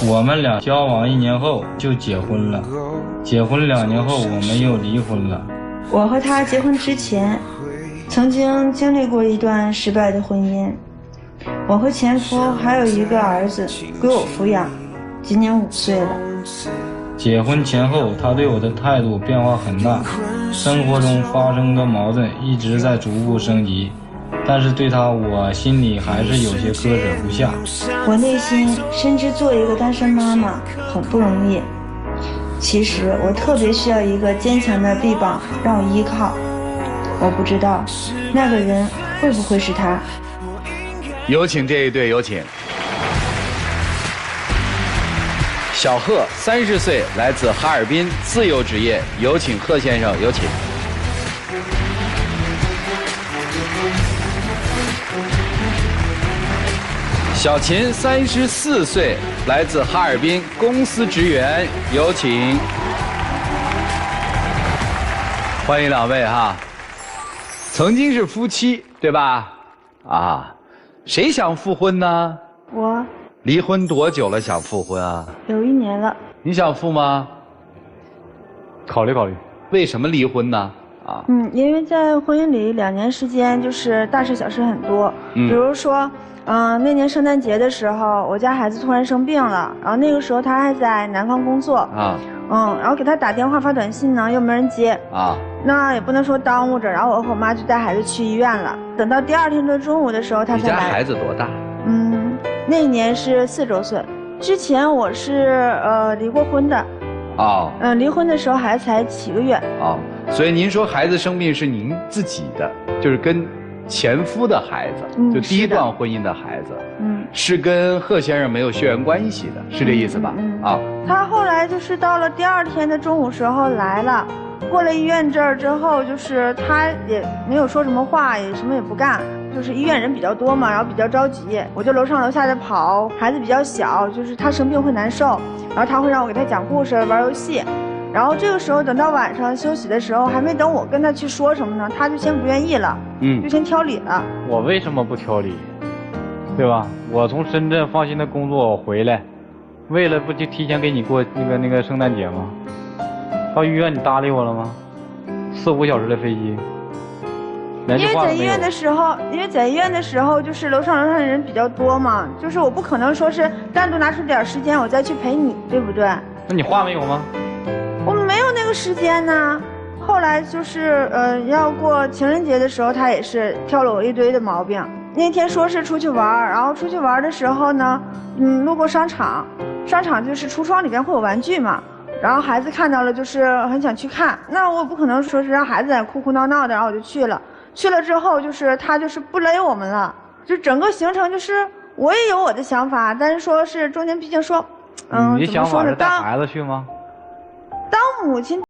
我们俩交往1年后就结婚了，结婚2年后我们又离婚了。我和他结婚之前，曾经经历过一段失败的婚姻。我和前夫还有一个儿子归我抚养，今年5岁了。结婚前后，他对我的态度变化很大，生活中发生的矛盾一直在逐步升级，但是对他，我心里还是有些割舍不下。我内心深知做一个单身妈妈很不容易，其实我特别需要一个坚强的臂膀让我依靠。我不知道那个人会不会是他。有请这一对，有请。小贺30岁，来自哈尔滨，自由职业，有请贺先生，有请。小秦34岁，来自哈尔滨，公司职员，有请。欢迎2位哈。曾经是夫妻，对吧？啊，谁想复婚呢？我离婚多久了？想复婚啊？有1年了。你想复吗？考虑考虑。为什么离婚呢？啊？因为在婚姻里2年时间，就是大事小事很多。比如说，那年圣诞节的时候，我家孩子突然生病了，然后那个时候他还在南方工作。啊。然后给他打电话发短信呢，又没人接。啊。那也不能说耽误着，然后我和我妈就带孩子去医院了。等到第2天的中午的时候，他才来。你家孩子多大？那一年是4周岁。之前我是离过婚的。哦。离婚的时候孩子才7个月。哦，所以您说孩子生病是您自己的，就是跟前夫的孩子，就第1段婚姻的孩子，是跟贺先生没有血缘关系的，是这意思吧？啊。他后来就是到了第2天的中午时候来了。过了医院这儿之后，就是他也没有说什么话，也什么也不干，就是医院人比较多嘛，然后比较着急，我就楼上楼下的跑，孩子比较小，就是他生病会难受，然后他会让我给他讲故事、玩游戏，然后这个时候等到晚上休息的时候，还没等我跟他去说什么呢，他就先不愿意了，就先挑理了。我为什么不挑理？对吧？我从深圳放心的工作回来，为了不就提前给你过那个圣诞节吗？到医院你搭理我了吗？4、5小时的飞机，因为在医院的时候，就是楼上的人比较多嘛，就是我不可能说是单独拿出点时间我再去陪你，对不对？那你话没有吗？我们没有那个时间呢。后来就是要过情人节的时候，他也是挑了我一堆的毛病。那天说是出去玩，然后出去玩的时候呢，路过商场，商场就是橱窗里边会有玩具嘛。然后孩子看到了，就是很想去看，那我不可能说是让孩子在哭哭闹闹的，然后我就去了。去了之后，就是他就是不勒我们了，就整个行程就是我也有我的想法，但是说是中间毕竟说，你的想法是带孩子去吗？当母亲。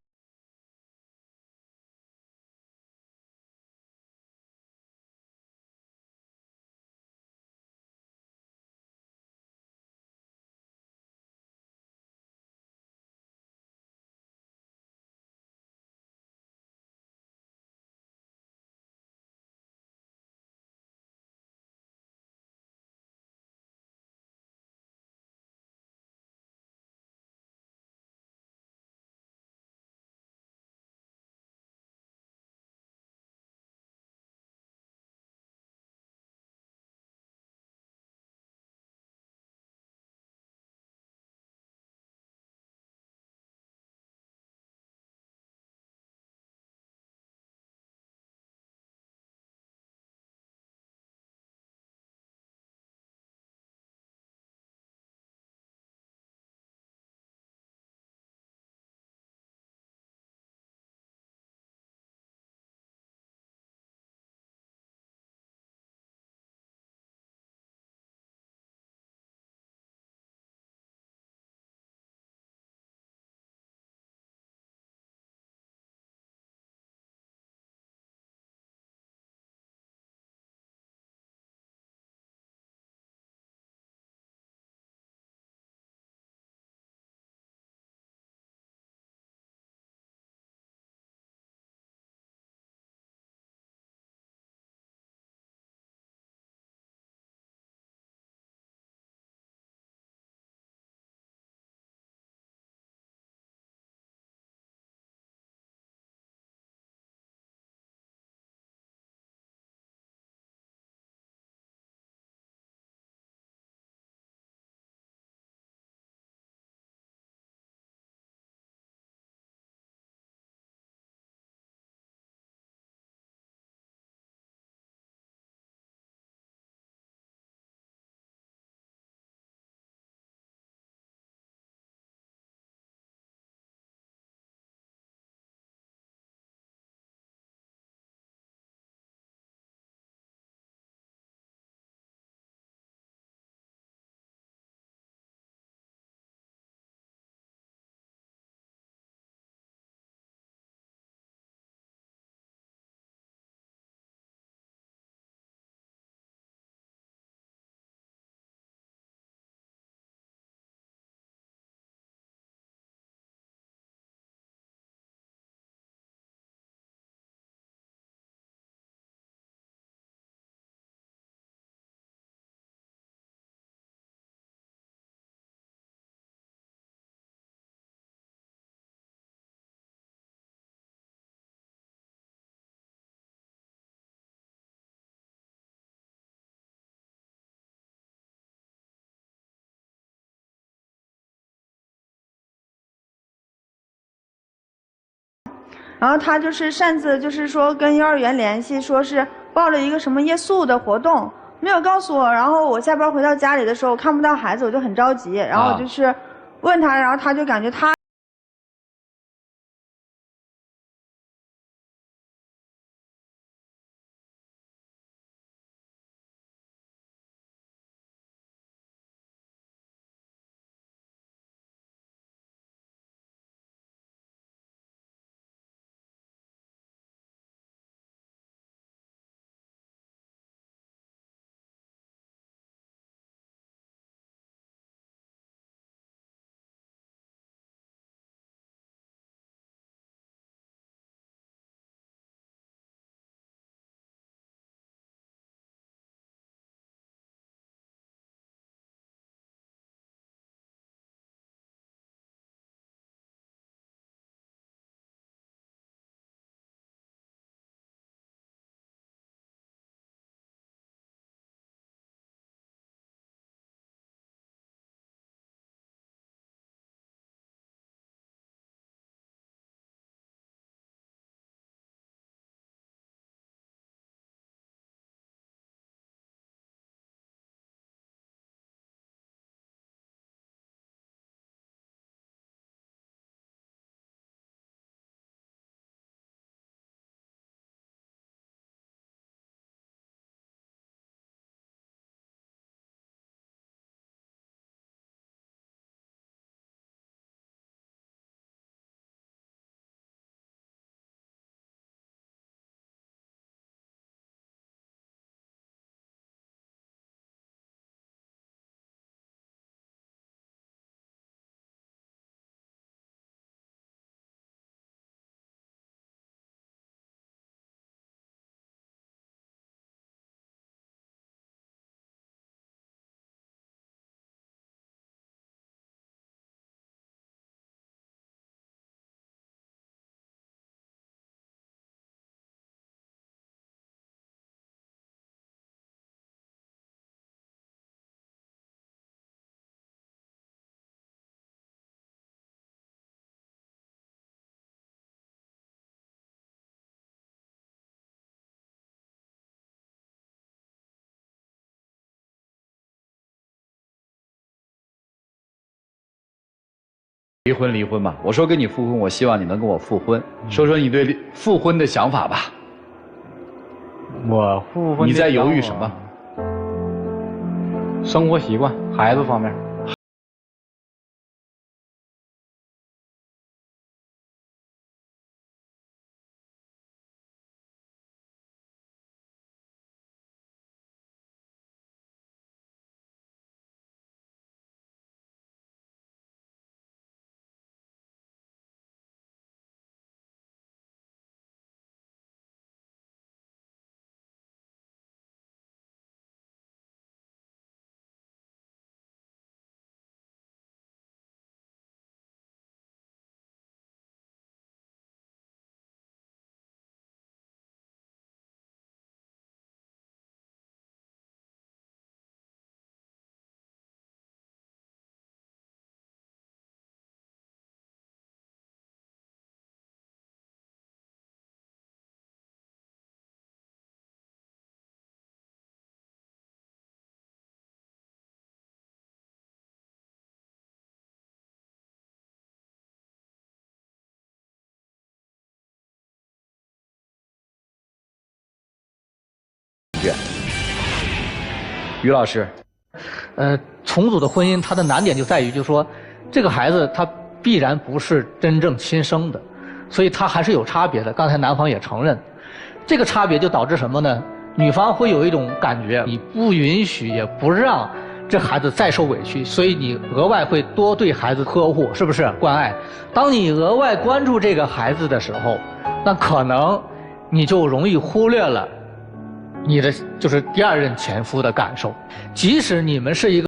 然后他就是擅自就是说跟幼儿园联系，说是报了一个什么夜宿的活动，没有告诉我。然后我下班回到家里的时候，我看不到孩子，我就很着急。然后我就是问他，然后他就感觉他。离婚嘛。我说跟你复婚，我希望你能跟我复婚。说说你对复婚的想法吧。我复婚，你在犹豫什么？生活习惯、孩子方面。于老师，重组的婚姻它的难点就在于，就是说，这个孩子他必然不是真正亲生的，所以他还是有差别的。刚才男方也承认，这个差别就导致什么呢？女方会有一种感觉，你不允许也不让这孩子再受委屈，所以你额外会多对孩子呵护，是不是关爱？当你额外关注这个孩子的时候，那可能你就容易忽略了你的就是第二任前夫的感受，即使你们是一个。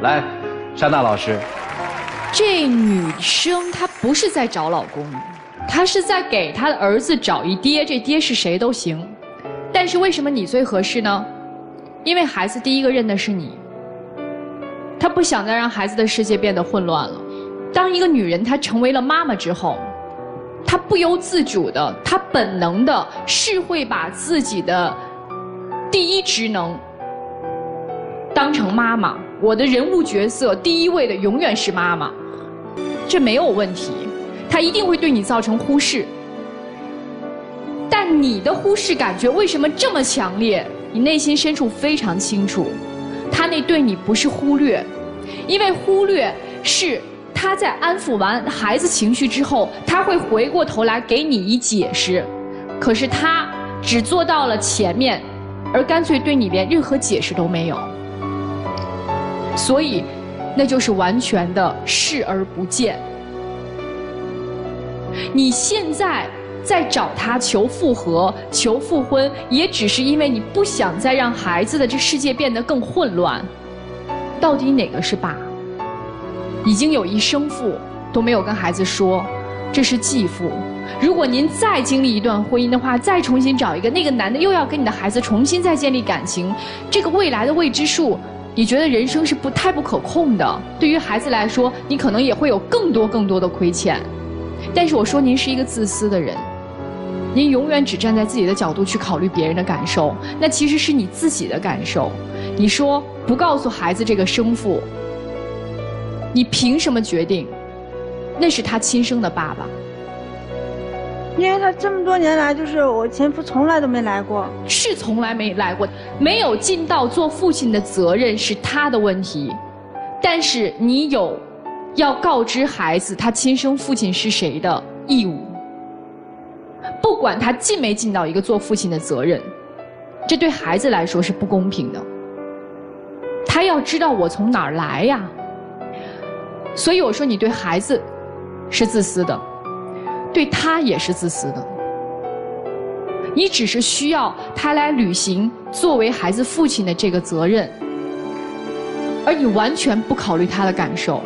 来，莎娜老师，这女生她不是在找老公，她是在给她的儿子找一爹，这爹是谁都行。但是为什么你最合适呢？因为孩子第一个认的是你，她不想再让孩子的世界变得混乱了。当一个女人她成为了妈妈之后，她不由自主的，她本能的是会把自己的第一职能当成妈妈。我的人物角色第一位的永远是妈妈，这没有问题。她一定会对你造成忽视，但你的忽视感觉为什么这么强烈？你内心深处非常清楚，她那对你不是忽略，因为忽略是她在安抚完孩子情绪之后，她会回过头来给你一解释，可是她只做到了前面，而干脆对你连任何解释都没有。所以那就是完全的视而不见。你现在在找他求复合、求复婚，也只是因为你不想再让孩子的这世界变得更混乱。到底哪个是爸？已经有一生父都没有跟孩子说，这是继父。如果您再经历一段婚姻的话，再重新找一个，那个男的又要跟你的孩子重新再建立感情，这个未来的未知数，你觉得人生是太不可控的。对于孩子来说，你可能也会有更多的亏欠。但是我说您是一个自私的人，您永远只站在自己的角度去考虑别人的感受，那其实是你自己的感受。你说不告诉孩子这个生父，你凭什么决定那是他亲生的爸爸？因为他这么多年来，就是我前夫从来都没来过，是从来没来过，没有尽到做父亲的责任是他的问题，但是你有要告知孩子他亲生父亲是谁的义务。不管他尽没尽到一个做父亲的责任，这对孩子来说是不公平的。他要知道我从哪儿来呀。所以我说你对孩子是自私的，对他也是自私的。你只是需要他来履行作为孩子父亲的这个责任，而你完全不考虑他的感受。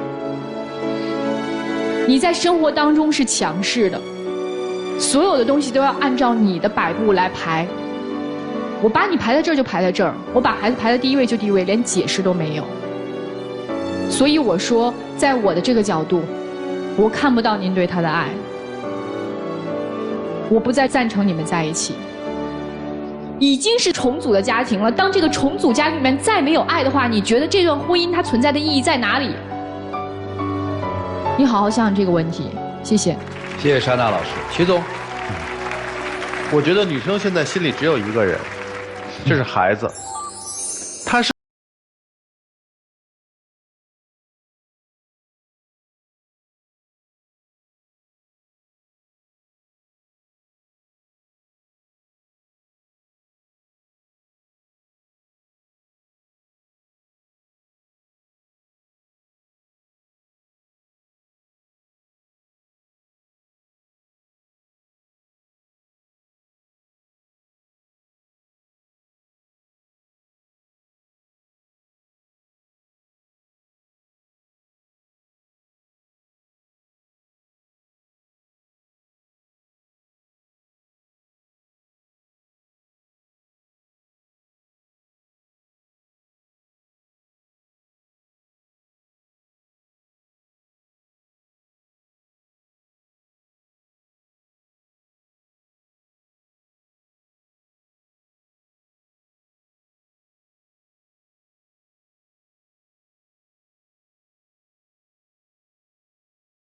你在生活当中是强势的，所有的东西都要按照你的摆布来排。我把你排在这儿就排在这儿，我把孩子排在第一位就第一位，连解释都没有。所以我说，在我的这个角度，我看不到您对他的爱，我不再赞成你们在一起。已经是重组的家庭了，当这个重组家庭里面再没有爱的话，你觉得这段婚姻它存在的意义在哪里？你好好想想这个问题，谢谢。谢谢莎娜老师。徐总，我觉得女生现在心里只有一个人，这是孩子，他是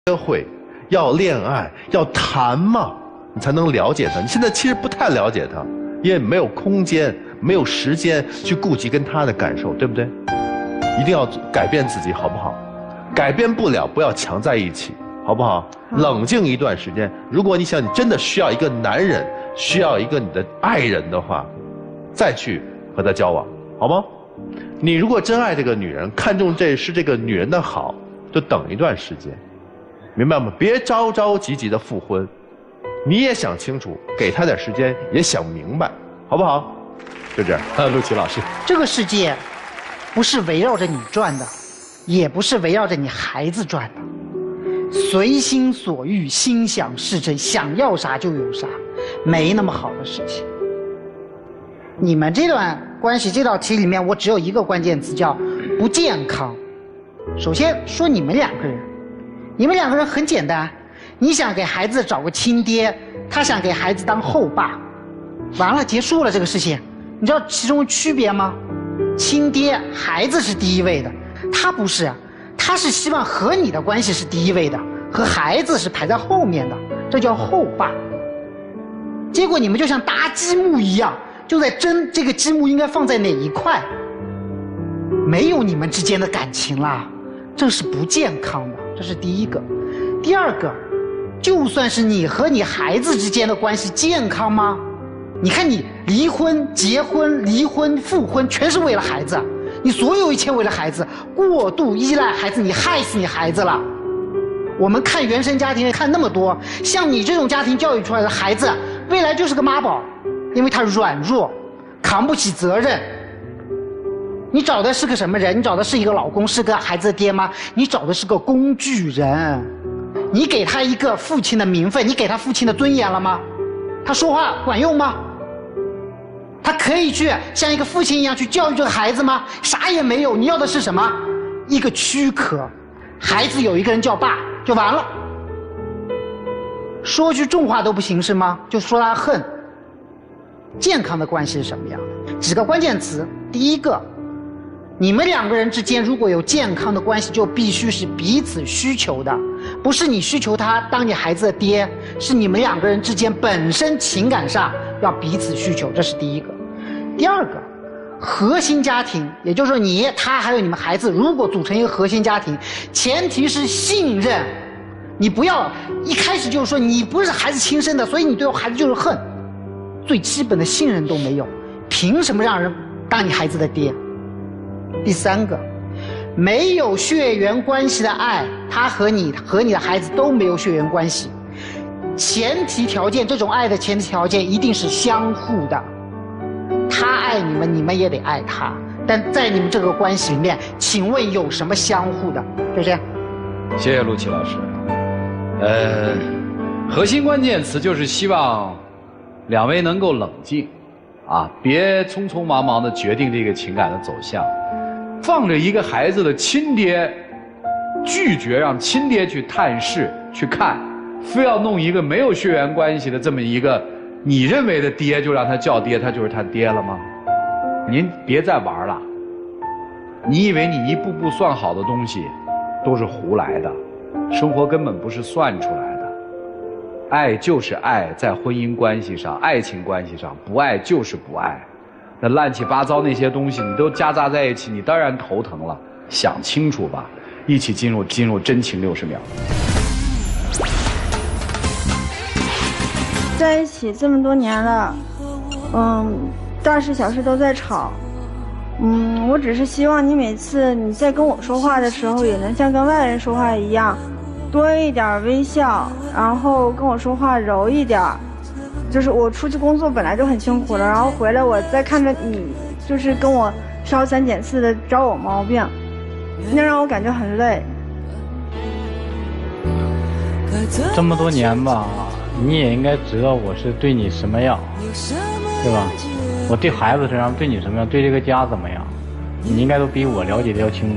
约会要恋爱要谈嘛，你才能了解他。你现在其实不太了解他，因为没有空间没有时间去顾及跟他的感受，对不对？一定要改变自己，好不好？改变不了不要强在一起，好不好？冷静一段时间。如果你想你真的需要一个男人，需要一个你的爱人的话，再去和他交往，好吗？你如果真爱这个女人，看重这个女人的好，就等一段时间，明白吗？别着急的复婚，你也想清楚，给她点时间，也想明白，好不好？就这样。陆琪老师，这个世界不是围绕着你转的，也不是围绕着你孩子转的，随心所欲，心想事成，想要啥就有啥，没那么好的事情。你们这段关系这道题里面，我只有一个关键词叫不健康。首先说你们两个人，你们两个人很简单，你想给孩子找个亲爹，他想给孩子当后爸，完了结束了这个事情。你知道其中区别吗？亲爹孩子是第一位的，他不是，他是希望和你的关系是第一位的，和孩子是排在后面的，这叫后爸。结果你们就像搭积木一样，就在争这个积木应该放在哪一块，没有你们之间的感情啦，这是不健康的，这是第一个。第二个，就算是你和你孩子之间的关系健康吗？你看你离婚、结婚、离婚、复婚，全是为了孩子，你所有一切为了孩子，过度依赖孩子，你害死你孩子了。我们看原生家庭看那么多，像你这种家庭教育出来的孩子，未来就是个妈宝，因为他软弱，扛不起责任。你找的是个什么人？你找的是一个老公，是个孩子的爹吗？你找的是个工具人。你给他一个父亲的名分，你给他父亲的尊严了吗？他说话管用吗？他可以去像一个父亲一样去教育这个孩子吗？啥也没有。你要的是什么？一个躯壳，孩子有一个人叫爸就完了。说句重话都不行是吗？就说他恨。健康的关系是什么样的？几个关键词。第一个，你们两个人之间如果有健康的关系，就必须是彼此需求的，不是你需求他当你孩子的爹，是你们两个人之间本身情感上要彼此需求，这是第一个。第二个，核心家庭，也就是说你、他还有你们孩子，如果组成一个核心家庭，前提是信任。你不要一开始就是说你不是孩子亲生的，所以你对我孩子就是恨，最基本的信任都没有，凭什么让人当你孩子的爹？第三个，没有血缘关系的爱，他和你的孩子都没有血缘关系，前提条件，这种爱的前提条件一定是相互的，他爱你们，你们也得爱他，但在你们这个关系里面，请问有什么相互的？就这样。谢谢陆琪老师。核心关键词就是希望两位能够冷静，别匆匆忙忙的决定这个情感的走向。放着一个孩子的亲爹，拒绝让亲爹去探视去看，非要弄一个没有血缘关系的这么一个你认为的爹，就让他叫爹，他就是他爹了吗？您别再玩了。你以为你一步步算好的东西都是胡来的，生活根本不是算出来的。爱就是爱，在婚姻关系上、爱情关系上，不爱就是不爱。那乱七八糟那些东西你都夹杂在一起，你当然头疼了。想清楚吧，一起进入真情60秒。在一起这么多年了，大事小事都在吵，我只是希望你每次你在跟我说话的时候，也能像跟外人说话一样，多一点微笑，然后跟我说话柔一点。就是我出去工作本来就很辛苦了，然后回来我再看着你，就是跟我挑三拣四的找我毛病，那让我感觉很累。这么多年吧，你也应该知道我是对你什么样，对吧？我对孩子身上对你什么样，对这个家怎么样，你应该都比我了解的要清楚。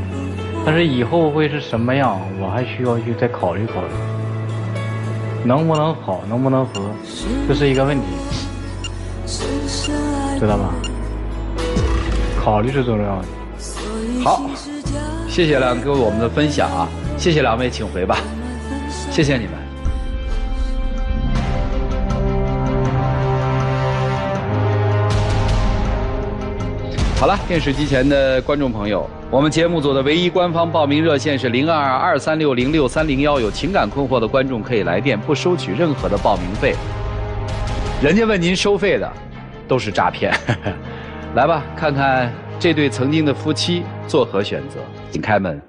但是以后会是什么样，我还需要去再考虑考虑。能不能好，能不能合，这是一个问题，知道吧？考虑是重要的。好，谢谢两位我们的分享啊，谢谢两位，请回吧，谢谢你们。好了，电视机前的观众朋友，我们节目组的唯一官方报名热线是0223606301，有情感困惑的观众可以来电，不收取任何的报名费。人家问您收费的，都是诈骗。来吧，看看这对曾经的夫妻作何选择，请开门。